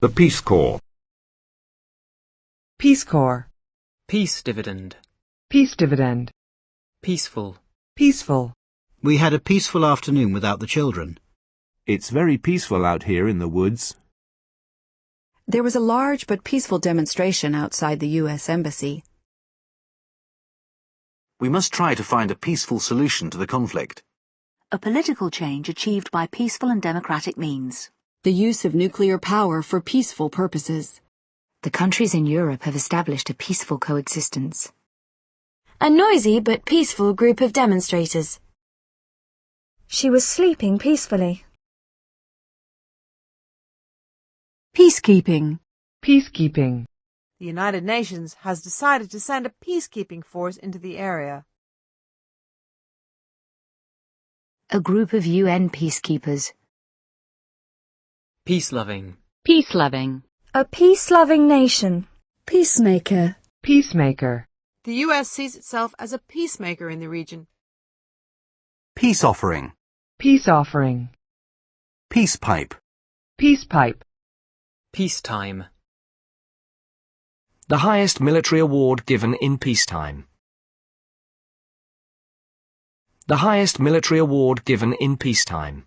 The Peace Corps. Peace Corps. Peace dividend. Peace dividend. Peaceful. Peaceful. We had a peaceful afternoon without the children. It's very peaceful out here in the woods. There was a large but peaceful demonstration outside the U.S. Embassy. We must try to find a peaceful solution to the conflict. A political change achieved by peaceful and democratic means. The use of nuclear power for peaceful purposes. The countries in Europe have established a peaceful coexistence. A noisy but peaceful group of demonstrators. She was sleeping peacefully. Peacekeeping. Peacekeeping. The United Nations has decided to send a peacekeeping force into the area. A group of UN peacekeepers. Peace-loving. Peace-loving. A peace-loving nation. Peacemaker. Peacemaker. The U.S. sees itself as a peacemaker in the region. Peace offering. Peace offering. Peace pipe. Peace pipe. Peacetime. The highest military award given in peacetime. The highest military award given in peacetime.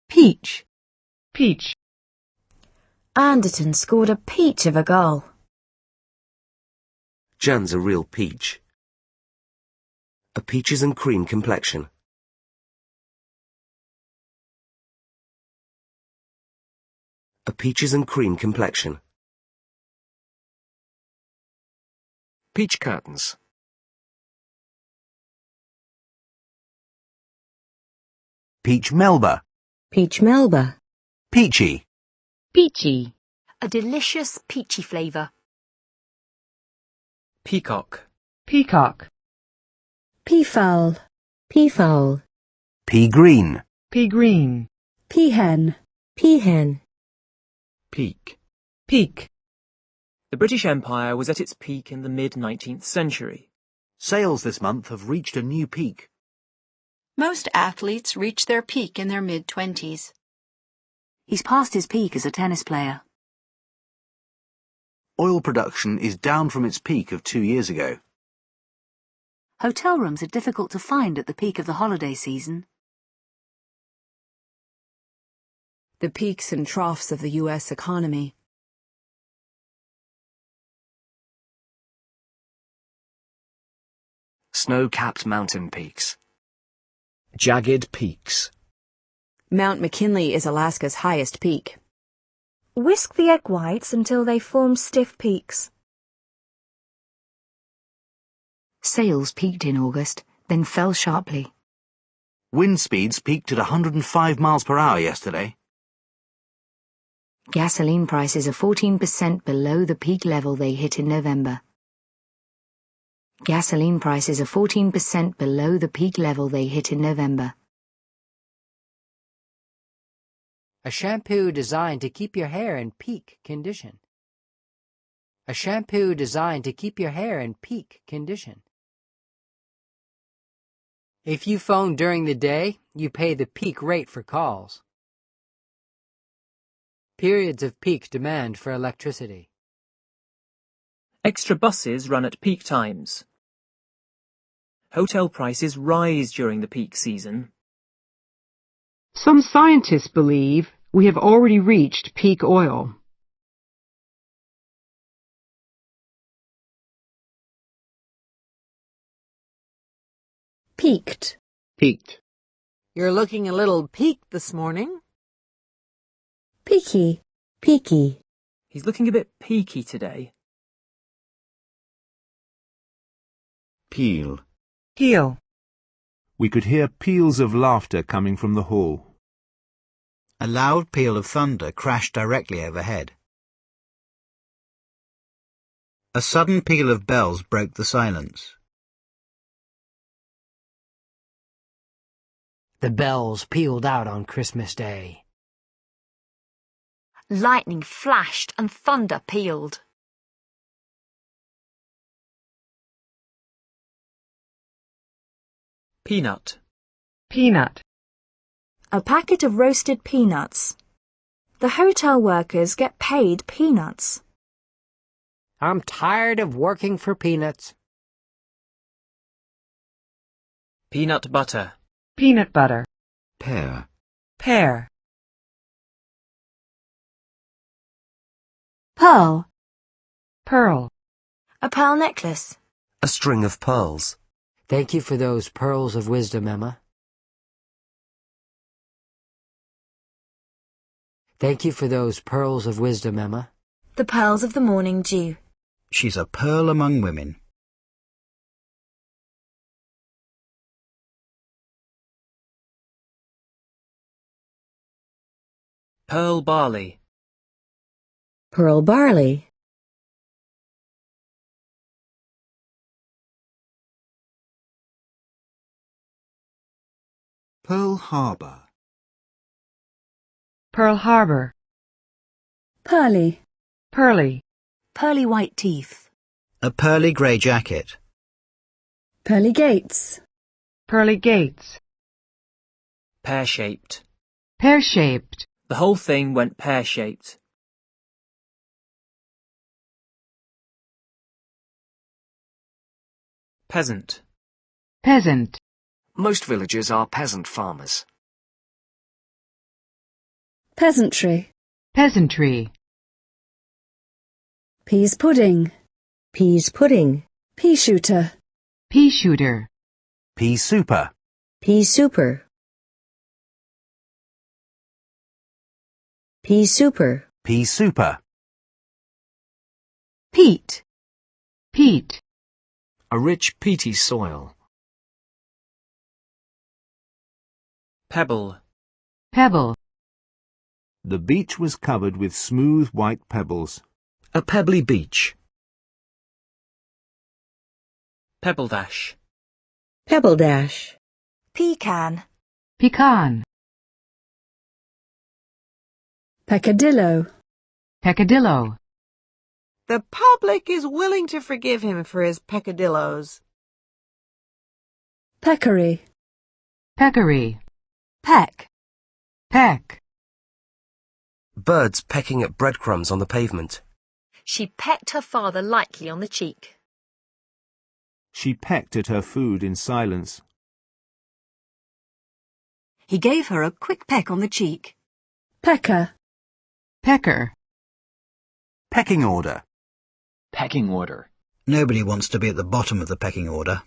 Peach. Peach. Anderton scored a peach of a goal. Jan's a real peach. A peaches and cream complexion. A peaches and cream complexion. Peach curtains. Peach Melba. Peach Melba. Peachy. Peachy. A delicious peachy flavour. Peacock. Peacock. Peafowl. Peafowl. Pea green. Pea green. Peahen. Peahen. Peak. Peak. The British Empire was at its peak in the mid-19th century. Sales this month have reached a new peak. Most athletes reach their peak in their mid-20s. He's past his peak as a tennis player. Oil production is down from its peak of 2 years ago. Hotel rooms are difficult to find at the peak of the holiday season. The peaks and troughs of the U.S. economy. Snow-capped mountain peaks. Jagged peaks. Mount McKinley is Alaska's highest peak. Whisk the egg whites until they form stiff peaks. Sales peaked in August, then fell sharply. Wind speeds peaked at 105 miles per hour yesterday. Gasoline prices are 14% below the peak level they hit in November. Gasoline prices are 14% below the peak level they hit in November. A shampoo designed to keep your hair in peak condition. A shampoo designed to keep your hair in peak condition. If you phone during the day, you pay the peak rate for calls. Periods of peak demand for electricity. Extra buses run at peak times. Hotel prices rise during the peak season. Some scientists believe we have already reached peak oil. Peaked. Peaked. You're looking a little peaked this morning. Peaky. Peaky. He's looking a bit peaky today. Peal. Peal. We could hear peals of laughter coming from the hall. A loud peal of thunder crashed directly overhead. A sudden peal of bells broke the silence. The bells pealed out on Christmas Day. Lightning flashed and thunder pealed. Peanut. Peanut. A packet of roasted peanuts. The hotel workers get paid peanuts. I'm tired of working for peanuts. Peanut butter. Peanut butter. Pear. Pear. Pearl. Pearl. A pearl necklace. A string of pearls. Thank you for those pearls of wisdom, Emma. Thank you for those pearls of wisdom, Emma. The pearls of the morning dew. She's a pearl among women. Pearl barley. Pearl barley. Pearl Harbor. Pearl Harbor. Pearly. Pearly. Pearly white teeth. A pearly grey jacket. Pearly gates. Pearly gates. Pear-shaped. Pear-shaped. The whole thing went pear-shaped. Peasant. Peasant. Most villagers are peasant farmers. Peasantry. Peasantry. Peas pudding. Peas pudding. Pea shooter. Pea shooter. Pea super. Pea super. Pea super. Pea super. Peat. Peat. A rich peaty soil. Pebble. Pebble. The beach was covered with smooth white pebbles. A pebbly beach. Pebble dash. Pebble dash. Pecan. Pecan. Peccadillo. Peccadillo. The public is willing to forgive him for his peccadillos. Peccary. Peccary. Peck. Peck. Birds pecking at breadcrumbs on the pavement. She pecked her father lightly on the cheek. She pecked at her food in silence. He gave her a quick peck on the cheek. Pecker. Pecker. Pecking order. Pecking order. Nobody wants to be at the bottom of the pecking order.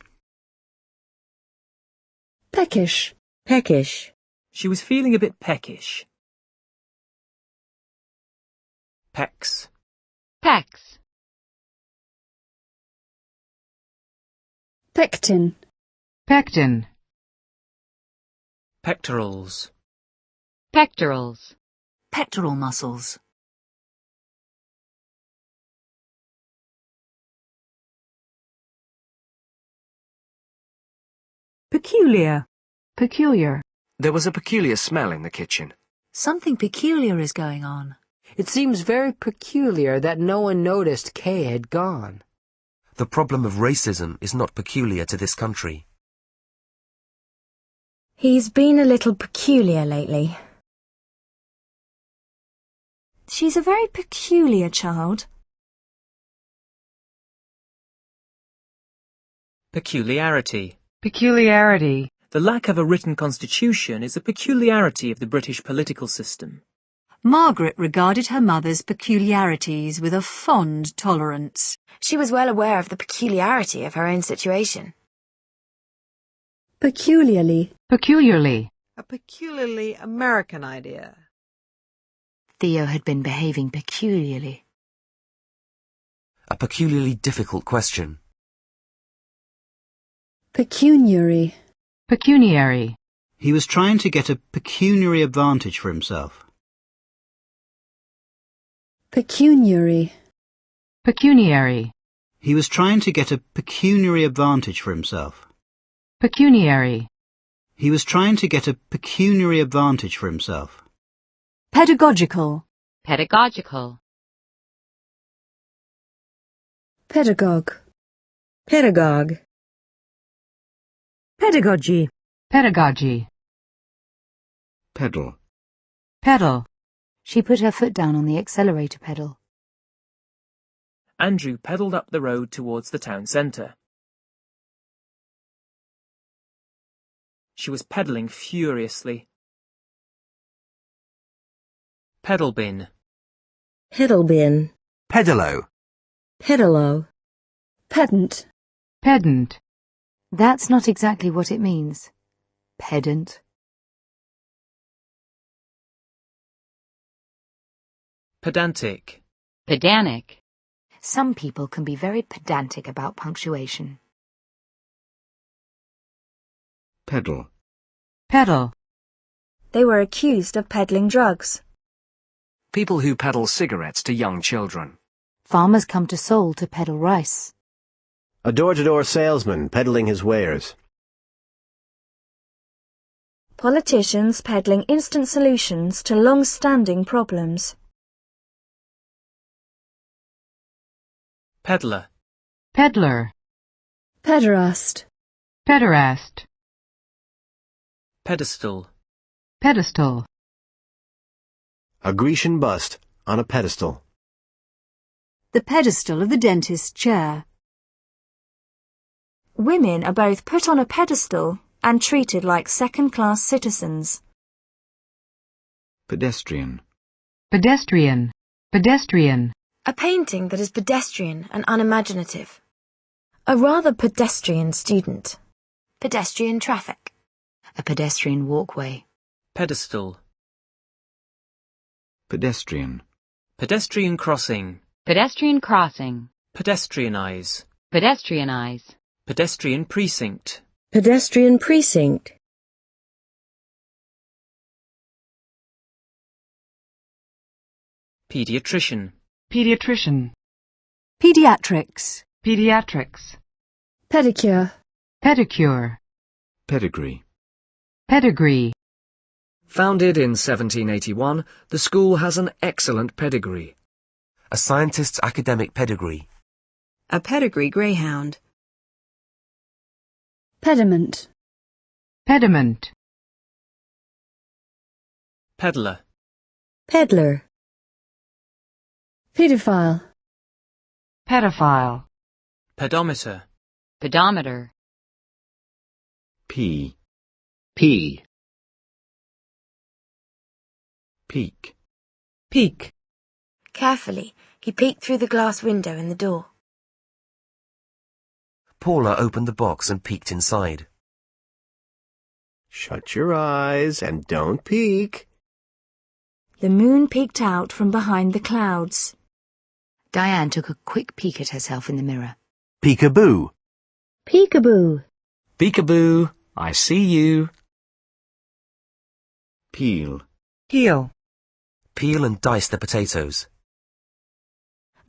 Peckish. Peckish. She was feeling a bit peckish. Pecks. Pecks. Pectin. Pectin. Pectorals. Pectorals. Pectoral muscles. Peculiar. Peculiar. There was a peculiar smell in the kitchen. Something peculiar is going on. It seems very peculiar that no one noticed Kay had gone. The problem of racism is not peculiar to this country. He's been a little peculiar lately. She's a very peculiar child. Peculiarity. Peculiarity. The lack of a written constitution is a peculiarity of the British political system. Margaret regarded her mother's peculiarities with a fond tolerance. She was well aware of the peculiarity of her own situation. Peculiarly. Peculiarly. A peculiarly American idea. Theo had been behaving peculiarly. A peculiarly difficult question. Pecuniary. Pecuniary. He was trying to get a pecuniary advantage for himself. Pecuniary. Pecuniary. He was trying to get a pecuniary advantage for himself. Pecuniary. He was trying to get a pecuniary advantage for himself. Pedagogical. Pedagogical. Pedagogue. Pedagogue. Pedagogy. Pedagogy. Pedal. Pedal. She put her foot down on the accelerator pedal. Andrew pedalled up the road towards the town centre. She was pedalling furiously. Pedal bin. Pedal bin. Pedalo. Pedalo. Pedant. Pedant. That's not exactly what it means. Pedant. Pedantic. Pedantic. Some people can be very pedantic about punctuation. Pedal. Pedal. They were accused of peddling drugs. People who peddle cigarettes to young children. Farmers come to Seoul to peddle rice. A door-to-door salesman peddling his wares. Politicians peddling instant solutions to long-standing problems. Peddler. Peddler. Pederast. Pederast. Pedestal. Pedestal. A Grecian bust on a pedestal. The pedestal of the dentist's chair. Women are both put on a pedestal and treated like second-class citizens. Pedestrian. Pedestrian. Pedestrian. A painting that is pedestrian and unimaginative. A rather pedestrian student. Pedestrian traffic. A pedestrian walkway. Pedestal. Pedestrian. Pedestrian crossing. Pedestrian crossing. Pedestrianize. Pedestrianize. Pedestrian precinct. Pedestrian precinct. Pediatrician. Pediatrician. Pediatrics. Pediatrics. Pedicure. Pedicure. Pedigree. Pedigree. Founded in 1781, the school has an excellent pedigree. A scientist's academic pedigree. A pedigree greyhound. Pediment. Pediment. Peddler. Peddler. Pedophile. Pedophile. Pedometer. Pedometer. P. P. Peak. Peak. Carefully, he peeked through the glass window in the door. Paula opened the box and peeked inside. Shut your eyes and don't peek. The moon peeked out from behind the clouds. Diane took a quick peek at herself in the mirror. Peekaboo. Peekaboo. Peekaboo, I see you. Peel. Peel. Peel and dice the potatoes.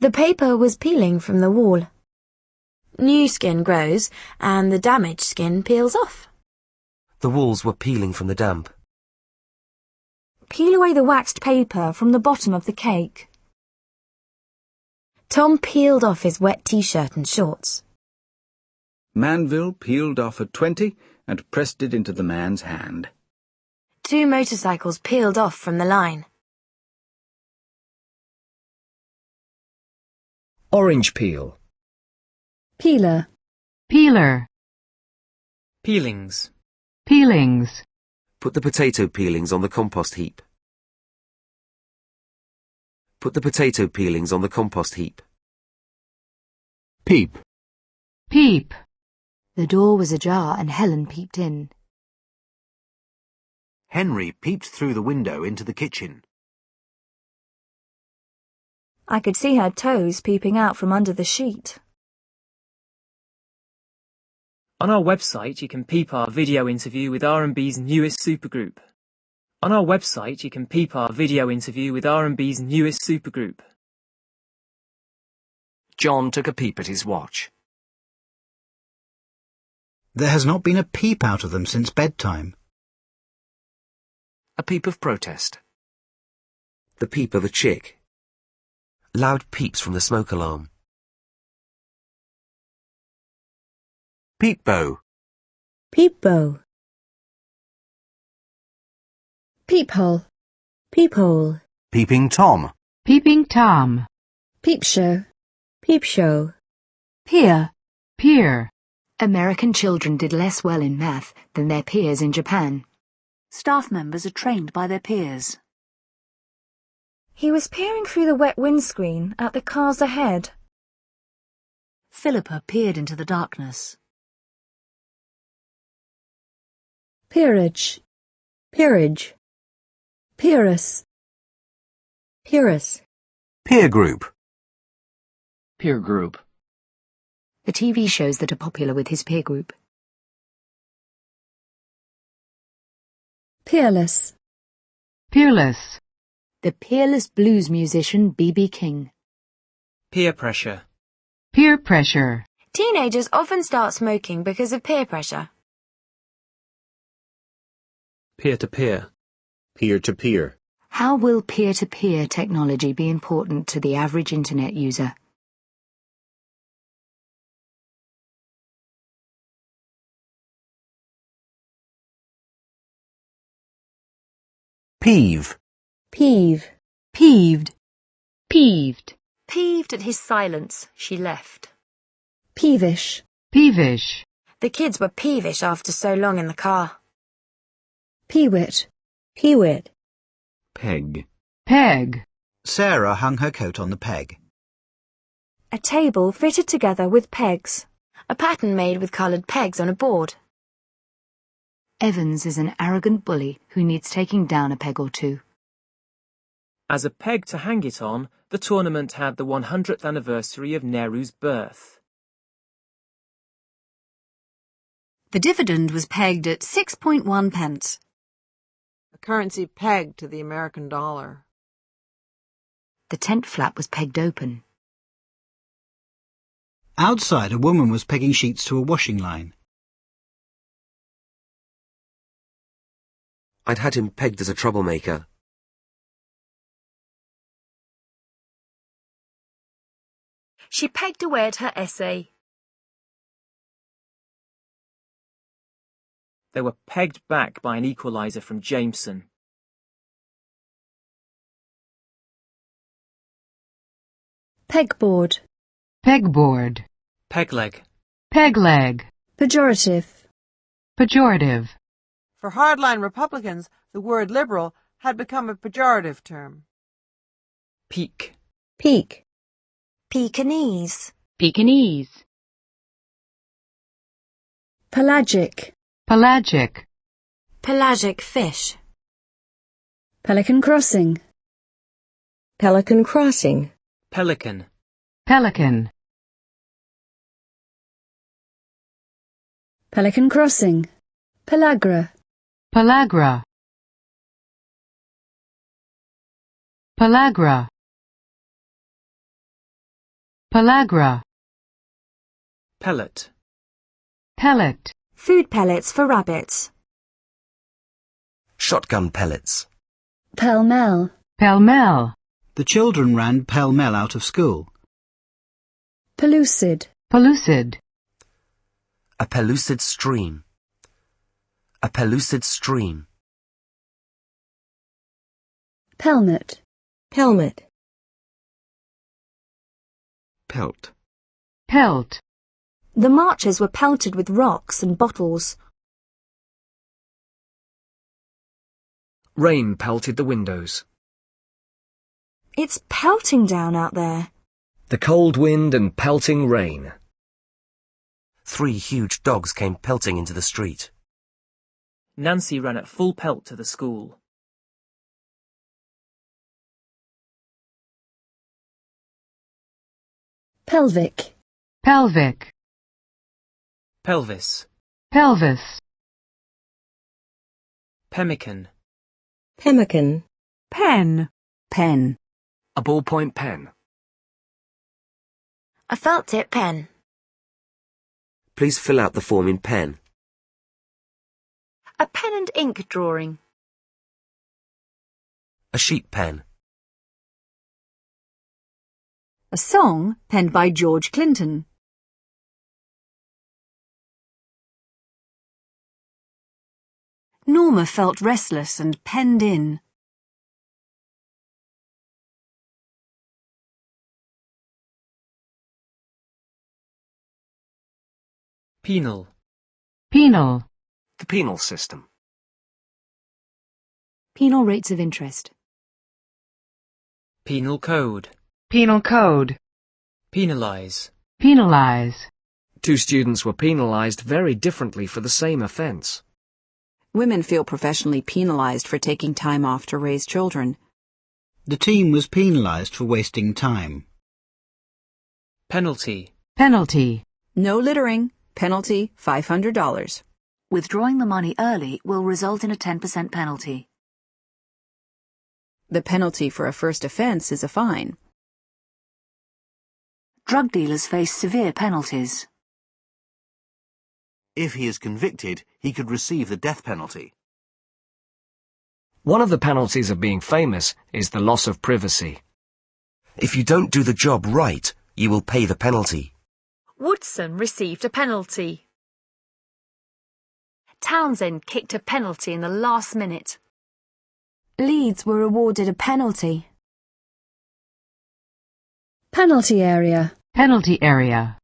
The paper was peeling from the wall. New skin grows, and the damaged skin peels off. The walls were peeling from the damp. Peel away the waxed paper from the bottom of the cake. Tom peeled off his wet t-shirt and shorts. Manville peeled off a 20 and pressed it into the man's hand. 2 motorcycles peeled off from the line. Orange peel. Peeler. Peeler. Peelings. Peelings. Put the potato peelings on the compost heap. Put the potato peelings on the compost heap. Peep. Peep. The door was ajar and Helen peeped in. Henry peeped through the window into the kitchen. I could see her toes peeping out from under the sheet. On our website, you can peep our video interview with R&B's newest supergroup. On our website, you can peep our video interview with R&B's newest supergroup. John took a peep at his watch. There has not been a peep out of them since bedtime. A peep of protest. The peep of a chick. Loud peeps from the smoke alarm. Peep-bow. Peep-bow. Peep-hole. Peep-hole. Peeping Tom. Peeping Tom. Peep show. Peep show. Peer. Peer. American children did less well in math than their peers in Japan. Staff members are trained by their peers. He was peering through the wet windscreen at the cars ahead. Philippa peered into the darkness. Peerage. Peerage. Peeress. Peeress. Peer group. Peer group. The TV shows that are popular with his peer group. Peerless. Peerless. The peerless blues musician B.B. King. Peer pressure. Peer pressure. Teenagers often start smoking because of peer pressure. Peer-to-peer. Peer-to-peer. How will peer-to-peer technology be important to the average internet user? Peeve. Peeve. Peeved. Peeved. Peeved at his silence, she left. Peevish. Peevish. The kids were peevish after so long in the car. Peewit. Peewit. Peg. Peg. Sarah hung her coat on the peg. A table fitted together with pegs. A pattern made with coloured pegs on a board. Evans is an arrogant bully who needs taking down a peg or two. As a peg to hang it on, the tournament had the 100th anniversary of Nehru's birth. The dividend was pegged at 6.1 pence. A currency pegged to the American dollar. The tent flap was pegged open. Outside, a woman was pegging sheets to a washing line. I'd had him pegged as a troublemaker. She pegged away at her essay. They were pegged back by an equaliser from Jameson. Pegboard. Pegboard. Pegleg. Pegleg. Pejorative. Pejorative. For hardline Republicans, the word liberal had become a pejorative term. Peak. Peak. Pekingese. Pekingese. Pelagic. Pelagic. Pelagic fish. Pelican crossing. Pelican crossing. Pelican. Pelican. Pelican crossing. Pelagra. Pelagra. Pelagra. Pelagra. Pellet. Pellet. Food pellets for rabbits. Shotgun pellets. Pell-mell. Pell-mell. The children ran pell-mell out of school. Pellucid. Pellucid. A pellucid stream. A pellucid stream. Pelmet. Pelmet. Pelt. Pelt. The marchers were pelted with rocks and bottles. Rain pelted the windows. It's pelting down out there. The cold wind and pelting rain. 3 huge dogs came pelting into the street. Nancy ran at full pelt to the school. Pelvic. Pelvic. Pelvis. Pelvis. Pemmican. Pemmican. Pen. Pen. A ballpoint pen. A felt tip pen. Please fill out the form in pen. A pen and ink drawing. A sheet pen. A song penned by George Clinton. Norma felt restless and penned in. Penal. Penal. The penal system. Penal rates of interest. Penal code. Penal code. Penalize. Penalize. 2 students were penalized very differently for the same offence. Women feel professionally penalized for taking time off to raise children. The team was penalized for wasting time. Penalty. Penalty. No littering. Penalty $500. Withdrawing the money early will result in a 10% penalty. The penalty for a first offense is a fine. Drug dealers face severe penalties. If he is convicted, he could receive the death penalty. One of the penalties of being famous is the loss of privacy. If you don't do the job right, you will pay the penalty. Woodson received a penalty. Townsend kicked a penalty in the last minute. Leeds were awarded a penalty. Penalty area. Penalty area.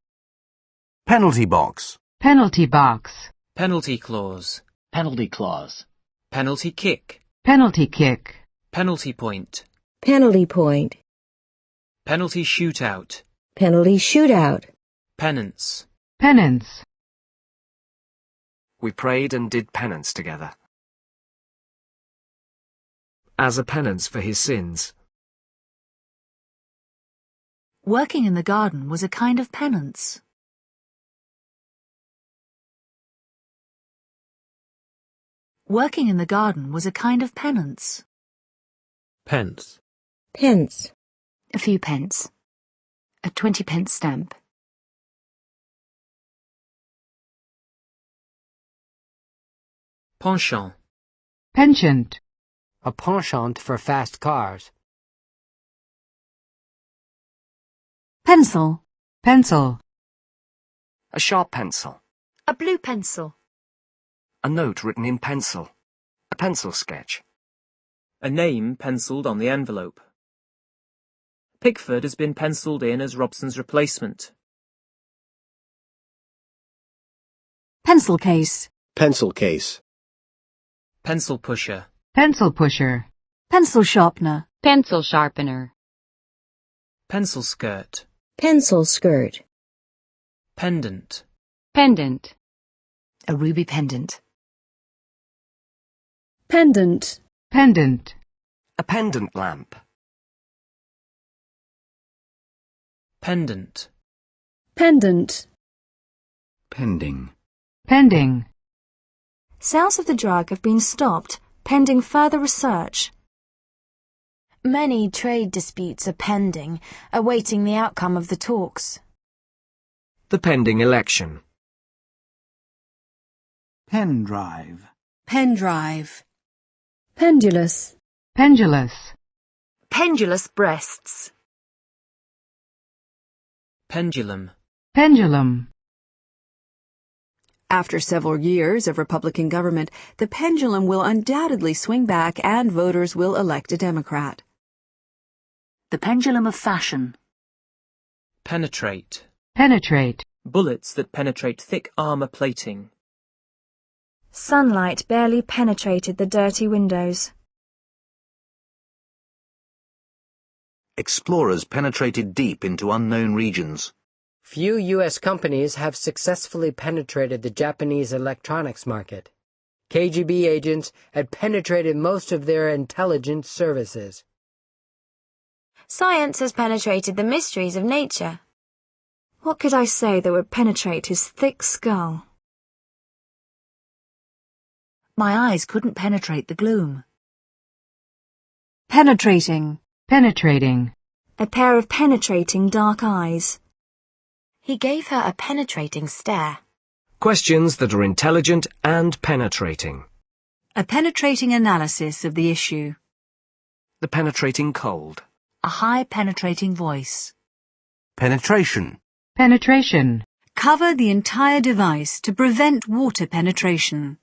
Penalty box. Penalty box. Penalty clause. Penalty clause. Penalty kick. Penalty kick. Penalty point. Penalty point. Penalty shootout. Penalty shootout. Penance. Penance. We prayed and did penance together. As a penance for his sins. Working in the garden was a kind of penance. Working in the garden was a kind of penance. Pence. Pence. A few pence. A 20-pence stamp. Penchant. Penchant. A penchant for fast cars. Pencil. Pencil. A sharp pencil. A blue pencil. A note written in pencil. A pencil sketch. A name penciled on the envelope. Pickford has been penciled in as Robson's replacement. Pencil case. Pencil case. Pencil pusher. Pencil pusher. Pencil sharpener. Pencil sharpener. Pencil skirt. Pencil skirt. Pendant. Pendant. A ruby pendant. Pendant. Pendant. A pendant lamp. Pendant. Pendant. Pending. Pending. Sales of the drug have been stopped, pending further research. Many trade disputes are pending, awaiting the outcome of the talks. The pending election. Pen drive. Pen drive. Pendulous. Pendulous. Pendulous breasts. Pendulum. Pendulum. After several years of Republican government, the pendulum will undoubtedly swing back and voters will elect a Democrat. The pendulum of fashion. Penetrate. Penetrate. Bullets that penetrate thick armor plating. Sunlight barely penetrated the dirty windows. Explorers penetrated deep into unknown regions. Few U.S. companies have successfully penetrated the Japanese electronics market. KGB agents had penetrated most of their intelligence services. Science has penetrated the mysteries of nature. What could I say that would penetrate his thick skull? My eyes couldn't penetrate the gloom. Penetrating. Penetrating. A pair of penetrating dark eyes. He gave her a penetrating stare. Questions that are intelligent and penetrating. A penetrating analysis of the issue. The penetrating cold. A high penetrating voice. Penetration. Penetration. Cover the entire device to prevent water penetration.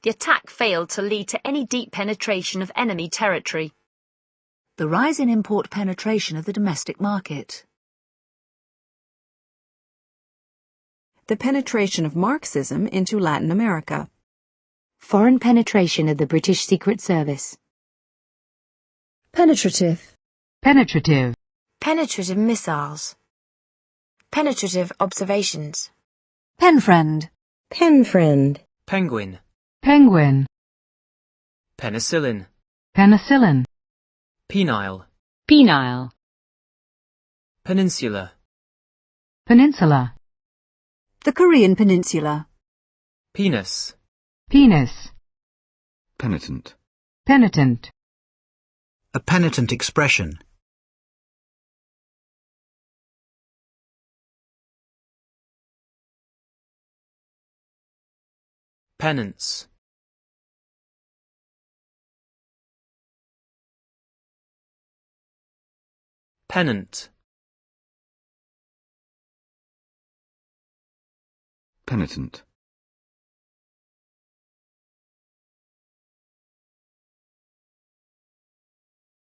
The attack failed to lead to any deep penetration of enemy territory. The rise in import penetration of the domestic market. the penetration of Marxism into Latin America. Foreign penetration of the British Secret Service. Penetrative. Penetrative. Penetrative missiles. Penetrative observations. Pen friend. Pen friend. Penguin. Penguin. Penicillin. Penicillin. Penile. Penile. Peninsula. Peninsula. The Korean Peninsula. Penis. Penis. Penitent. Penitent. A penitent expression. Penance. Pennant. Penitent.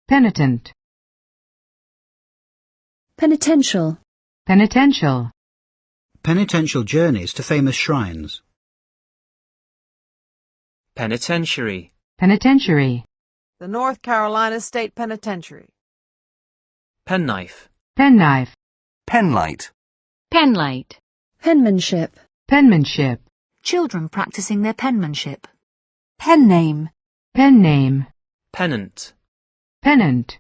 Penitent. Penitential. Penitential. Penitential journeys to famous shrines. Penitentiary. Penitentiary. The North Carolina State Penitentiary. Penknife. Penknife. Penlight. Penlight. Penmanship. Penmanship. Children practicing their penmanship. Pen name. Pen name. Pennant. Pennant.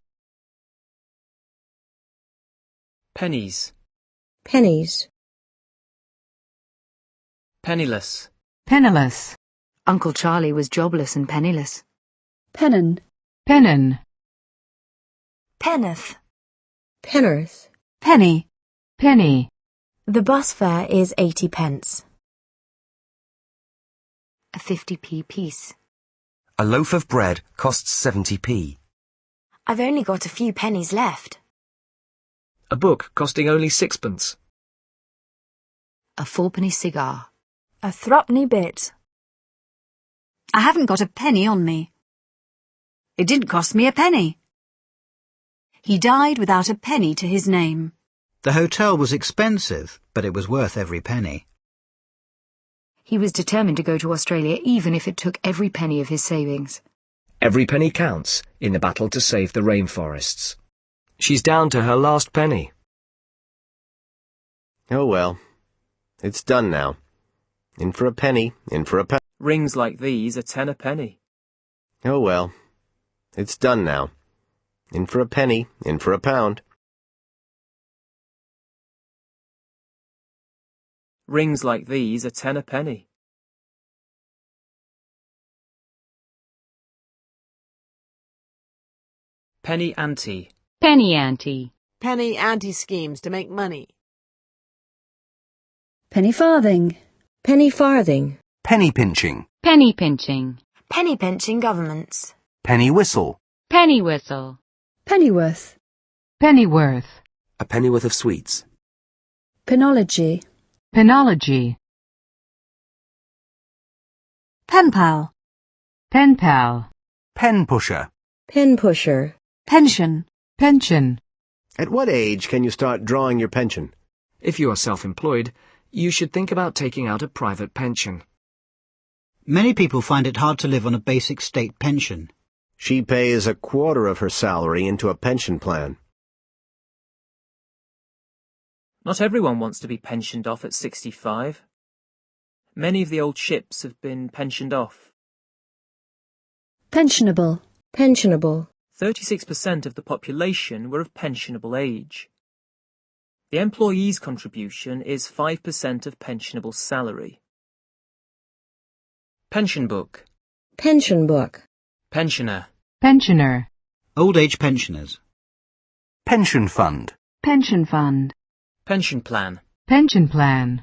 Pennies. Pennies. Penniless. Penniless. Uncle Charlie was jobless and penniless. Pennon. Pennon. Penneth. Pen'orth. Penny. Penny. The bus fare is 80 pence. A 50p piece. A loaf of bread costs 70p. I've only got a few pennies left. A book costing only sixpence. A fourpenny cigar. A threepenny bit. I haven't got a penny on me. It didn't cost me a penny. He died without a penny to his name. The hotel was expensive, but it was worth every penny. He was determined to go to Australia even if it took every penny of his savings. Every penny counts in the battle to save the rainforests. She's down to her last penny. Oh well. It's done now. In for a penny, in for a pound. Rings like these are 10 a penny. Oh well. It's done now. In for a penny, in for a pound. Rings like these are 10 a penny. Penny ante. Penny ante. Penny ante schemes to make money. Penny farthing. Penny farthing. Penny pinching. Penny pinching. Penny pinching governments. Penny whistle. Penny whistle. Pennyworth. Pennyworth. A pennyworth of sweets. Penology. Penology. Pen pal. Pen pal. Pen pusher. Pen pusher. Pension. Pension. At what age can you start drawing your pension? If you are self-employed, you should think about taking out a private pension. Many people find it hard to live on a basic state pension. She pays a quarter of her salary into a pension plan. Not everyone wants to be pensioned off at 65. Many of the old ships have been pensioned off. Pensionable. Pensionable. 36% of the population were of pensionable age. The employee's contribution is 5% of pensionable salary. Pension book. Pension book. Pensioner. Pensioner. Old age pensioners. Pension fund. Pension fund. Pension plan. Pension plan.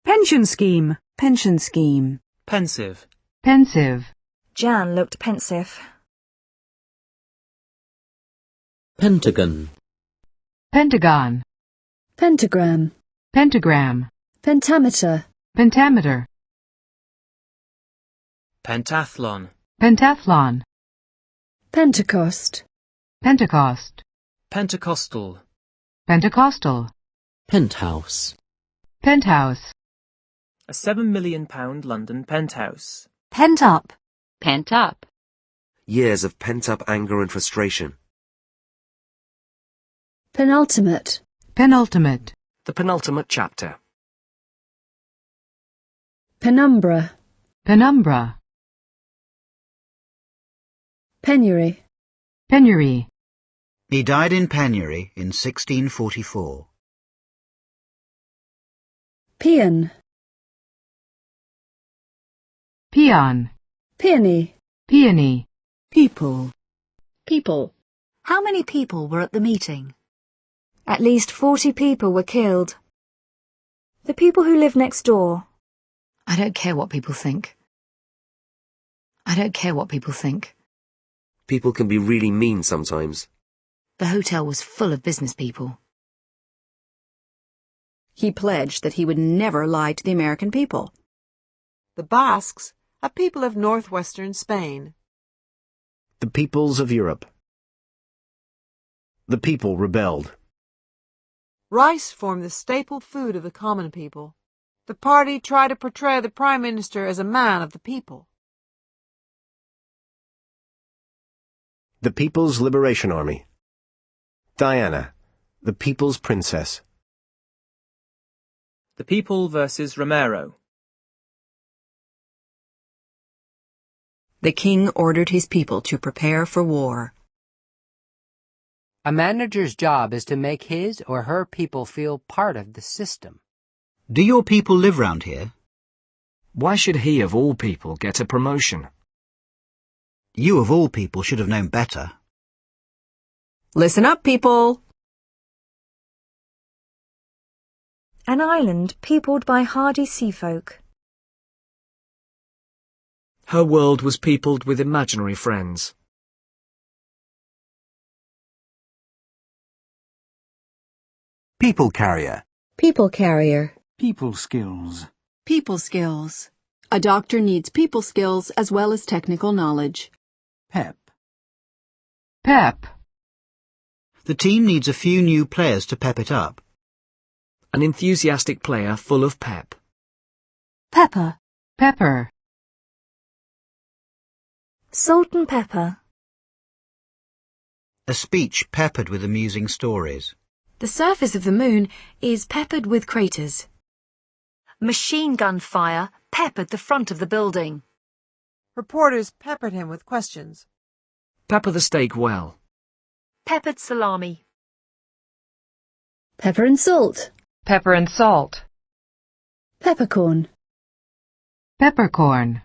Pension scheme. Pension scheme. Pensive. Pensive. Jan looked pensive. Pentagon. Pentagon. Pentagram. Pentagram. Pentameter. Pentameter. Pentathlon. Pentathlon. Pentecost. Pentecost. Pentecostal. Pentecostal. Penthouse. Penthouse. A £7 million London penthouse. Pent up. Pent up. Years of pent-up anger and frustration. Penultimate. Penultimate. The penultimate chapter. Penumbra. Penumbra. Penury. Penury. He died in penury in 1644. Peon. Peon. Peony. Peony. People. People. How many people were at the meeting? At least 40 people were killed. The people who live next door. I don't care what people think. I don't care what people think. People can be really mean sometimes. The hotel was full of business people. He pledged that he would never lie to the American people. The Basques, a people of northwestern Spain. The peoples of Europe. The people rebelled. Rice formed the staple food of the common people. The party tried to portray the Prime Minister as a man of the people. The People's Liberation Army. Diana, the People's Princess. The People versus Romero. The king ordered his people to prepare for war. A manager's job is to make his or her people feel part of the system. Do your people live round here? Why should he of all people get a promotion? You of all people should have known better. Listen up, people! An island peopled by hardy sea folk. Her world was peopled with imaginary friends. People carrier. People carrier. People skills. People skills. A doctor needs people skills as well as technical knowledge. Pep. Pep. The team needs a few new players to pep it up. An enthusiastic player full of pep. Pepper. Pepper. Salt and pepper. A speech peppered with amusing stories. The surface of the moon is peppered with craters. Machine gun fire peppered the front of the building. Reporters peppered him with questions. Pepper the steak well. Peppered salami. Pepper and salt. Pepper and salt. Peppercorn. Peppercorn.